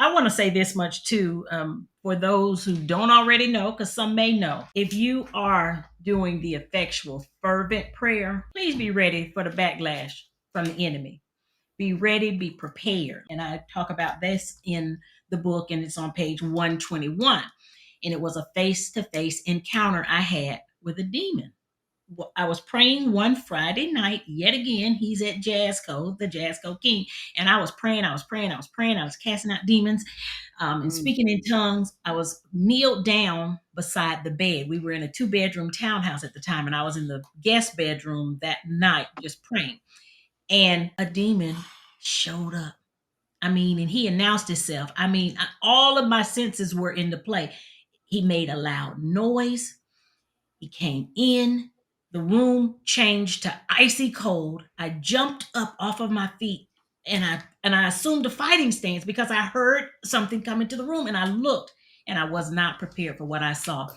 I want to say this much too, for those who don't already know, because some may know. If you are doing the effectual, fervent prayer, please be ready for the backlash from the enemy. Be ready, be prepared. And I talk about this in the book, and it's on page 121. And it was a face to face encounter I had with a demon. I was praying one Friday night, yet again, he's at Jazzco, the Jazzco King. And I was praying, I was praying, I was praying, I was casting out demons and speaking in tongues. I was kneeled down beside the bed. We were in a 2-bedroom townhouse at the time, and I was in the guest bedroom that night just praying. And a demon showed up. I mean, and he announced himself. I mean, all of my senses were into play. He made a loud noise. He came in. The room changed to icy cold. I jumped up off of my feet and I assumed a fighting stance because I heard something come into the room, and I looked, and I was not prepared for what I saw.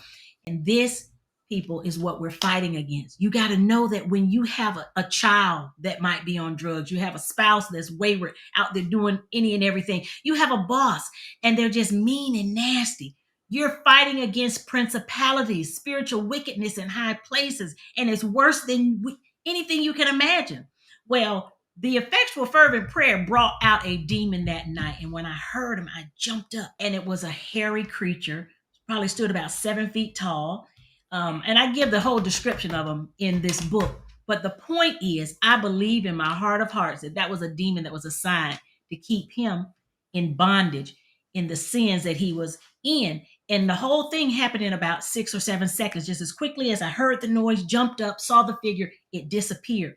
And this, people, is what we're fighting against. You got to know that when you have a child that might be on drugs, you have a spouse that's wayward out there doing any and everything, you have a boss and they're just mean and nasty. You're fighting against principalities, spiritual wickedness in high places, and it's worse than anything you can imagine. Well, the effectual fervent prayer brought out a demon that night, and when I heard him, I jumped up, and it was a hairy creature, probably stood about 7 feet tall. And I give the whole description of him in this book. But the point is, I believe in my heart of hearts that that was a demon that was assigned to keep him in bondage in the sins that he was in. And the whole thing happened in about 6 or 7 seconds. Just as quickly as I heard the noise, jumped up, saw the figure, it disappeared.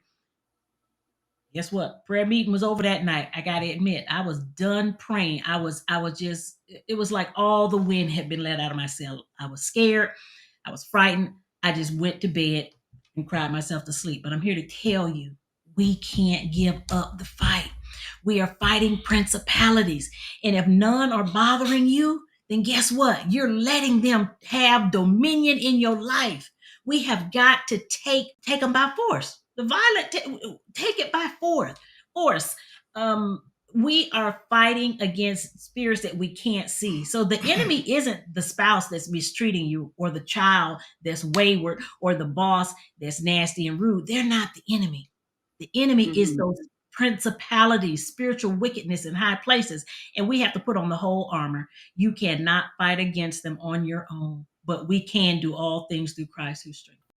Guess what? Prayer meeting was over that night. I gotta admit, I was done praying. I was just, it was like all the wind had been let out of my sail. I was scared. I was frightened. I just went to bed and cried myself to sleep. But I'm here to tell you, we can't give up the fight. We are fighting principalities. And if none are bothering you, then guess what? You're letting them have dominion in your life. We have got to take them by force. The violent take it by force. Um, we are fighting against spirits that we can't see. So the enemy isn't the spouse that's mistreating you, or the child that's wayward, or the boss that's nasty and rude. They're not the enemy. The enemy is those principalities, spiritual wickedness in high places. And we have to put on the whole armor. You cannot fight against them on your own, but we can do all things through Christ who strengthens.